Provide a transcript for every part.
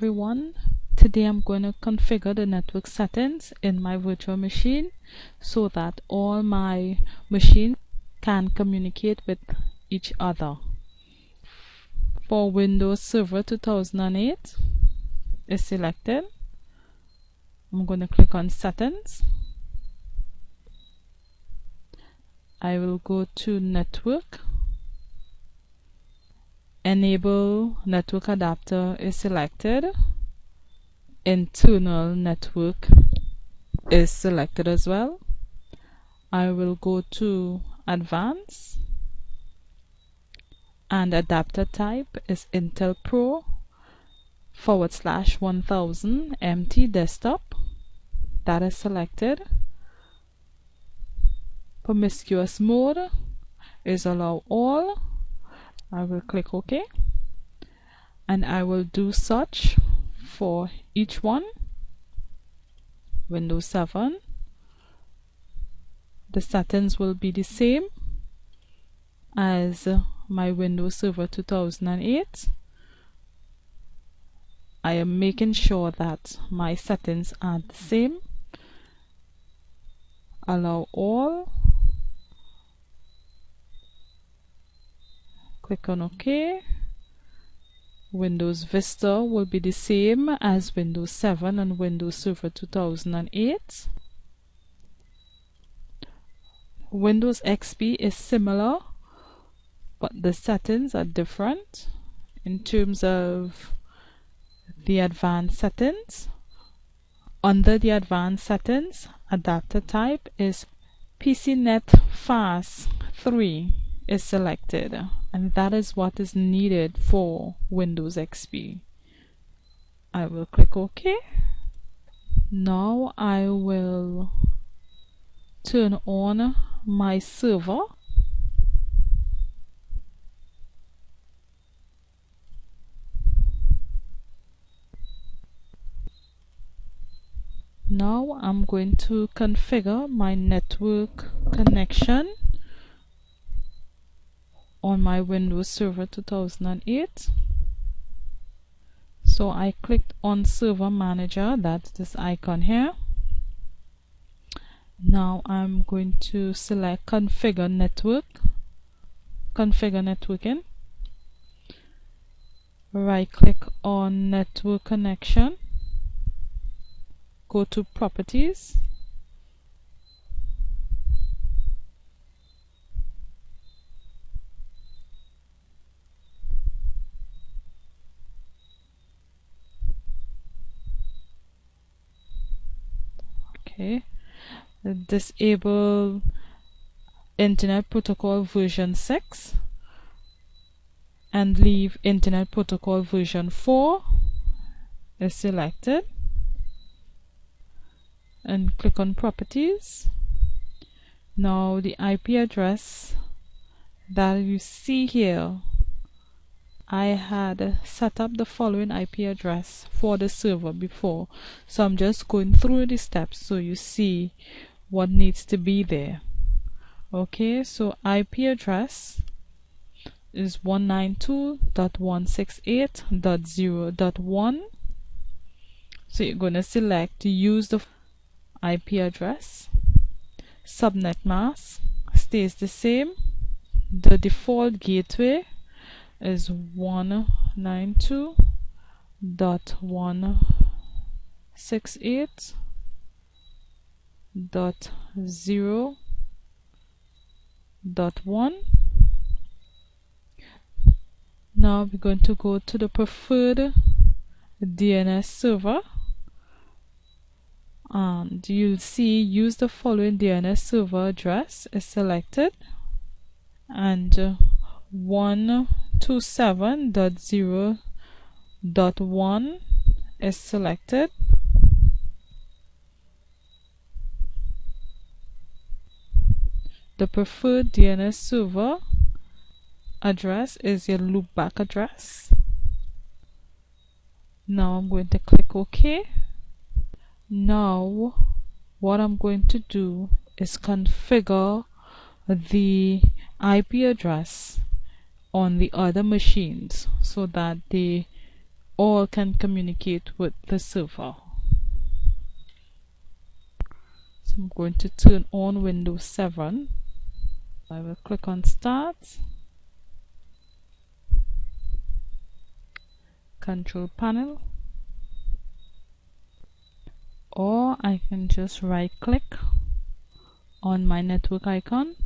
everyone. Today I'm going to configure the network settings in my virtual machine so that all my machines can communicate with each other. For Windows Server 2008 is selected. I'm going to click on Settings. I will go to Network. Enable Network Adapter is selected. Internal Network is selected as well. I will go to Advanced, and adapter type is Intel Pro /1000 empty desktop. That is selected. Promiscuous mode is allow all. I will click OK, and I will do such for each one. Windows 7, the settings will be the same as my Windows Server 2008. I am making sure that my settings are the same. Allow all. Click on OK. Windows Vista will be the same as Windows 7 and Windows Server 2008. Windows XP is similar, but the settings are different. In terms of the advanced settings, under the advanced settings, adapter type is PCNet Fast 3 is selected, and that is what is needed for Windows XP. I will click OK. Now I will turn on my server. Now I'm going to configure my network connection on my Windows Server 2008. So I clicked on Server Manager, that's this icon here. Now I'm going to select Configure Network, Configure Networking. Right click on Network Connection, go to Properties, okay, disable Internet Protocol version 6 and leave Internet Protocol version 4 is selected, and click on Properties. Now the IP address that you see here, I had set up the following IP address for the server before, so I'm just going through the steps so you see what needs to be there. Okay, so IP address is 192.168.0.1. so you're going to select to use the IP address. Subnet mask stays the same. The default gateway is 192.168.0.1. Now we're going to go to the preferred DNS server, and you'll see use the following DNS server address is selected, and 127.0.1 is selected. The preferred DNS server address is your loopback address. Now I'm going to click OK. Now what I'm going to do is configure the IP address on the other machines so that they all can communicate with the server. So I'm going to turn on Windows 7. I will click on Start, Control Panel, or I can just right click on my network icon,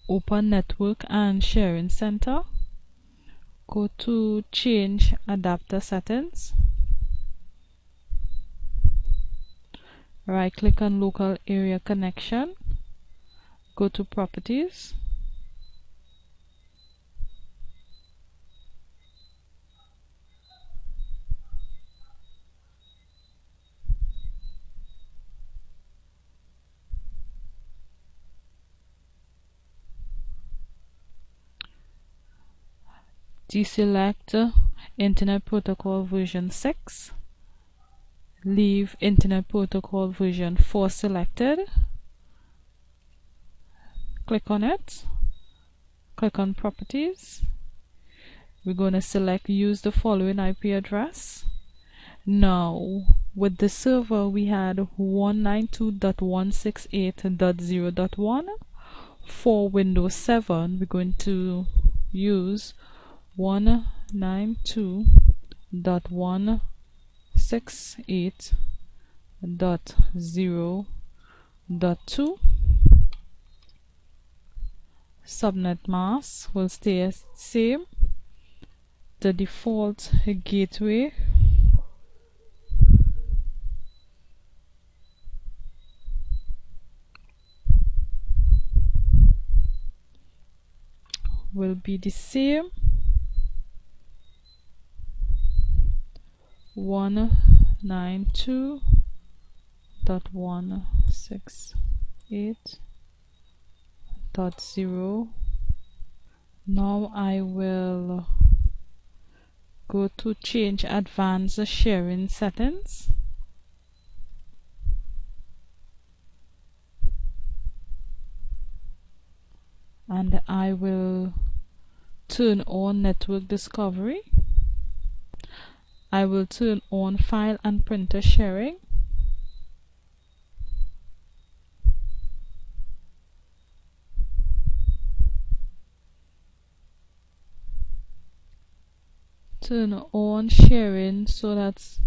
open Network and Sharing Center, go to Change Adapter Settings, right click on Local Area Connection, go to Properties, deselect Internet Protocol version 6, leave Internet Protocol version 4 selected, click on it, click on Properties. We're going to select Use the following IP address. Now with the server we had 192.168.0.1. For Windows 7 we're going to use 192.168.0.2. Subnet mask will stay same. The default gateway will be the same, 192.168.0. Now I will go to Change Advanced Sharing Settings, and I will turn on Network Discovery. I will turn on File and Printer Sharing. Turn on sharing so that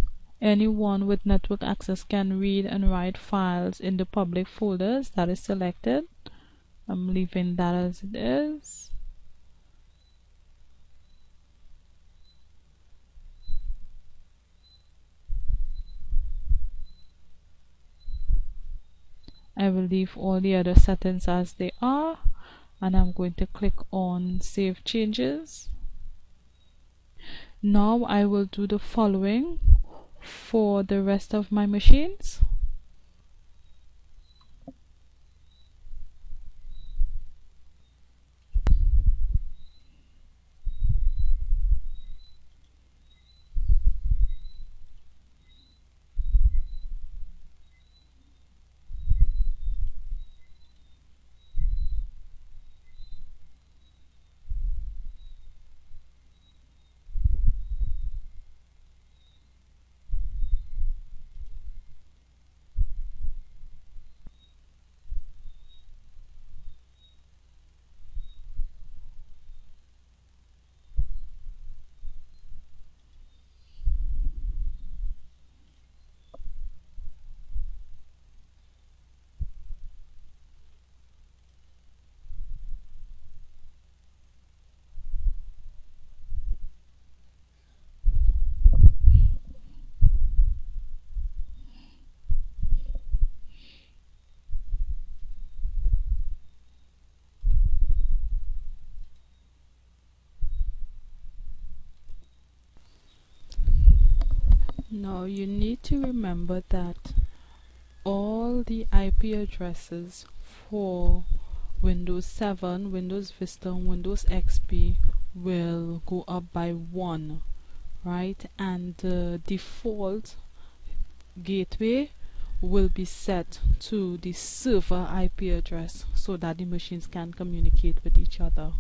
anyone with network access can read and write files in the public folders. That is selected. I'm leaving that as it is. I will leave all the other settings as they are, and I'm going to click on Save Changes. Now I will do the following for the rest of my machines. Now you need to remember that all the IP addresses for Windows 7, Windows Vista, and Windows XP will go up by 1, right? And the default gateway will be set to the server IP address so that the machines can communicate with each other.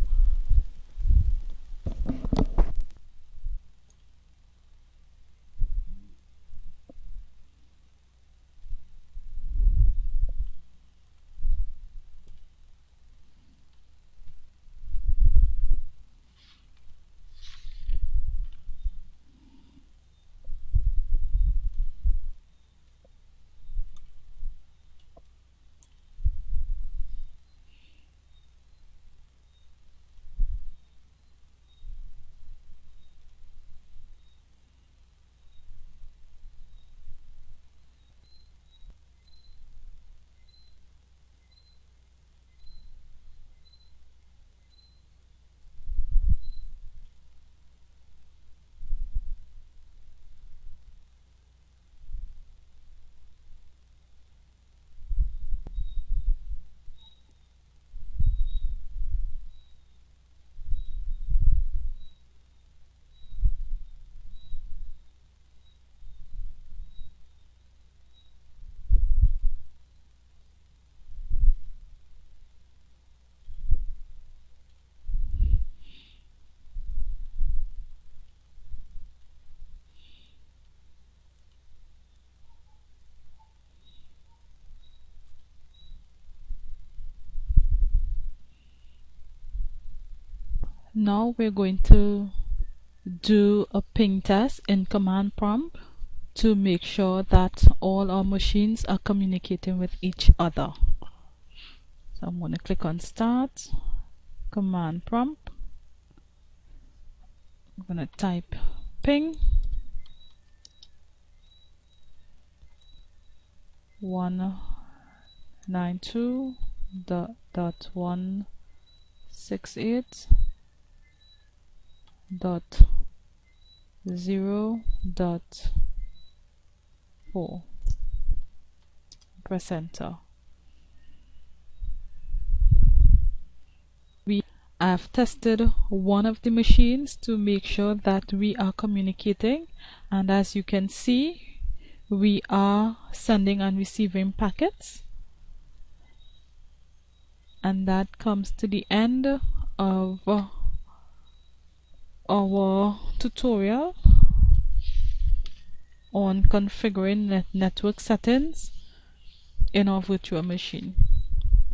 Now we're going to do a ping test in command prompt to make sure that all our machines are communicating with each other. So I'm going to click on Start, Command Prompt. I'm going to type ping 192.168.0.4. Press enter. I've tested one of the machines to make sure that we are communicating, and as you can see, we are sending and receiving packets. And that comes to the end of our tutorial on configuring network settings in our virtual machine.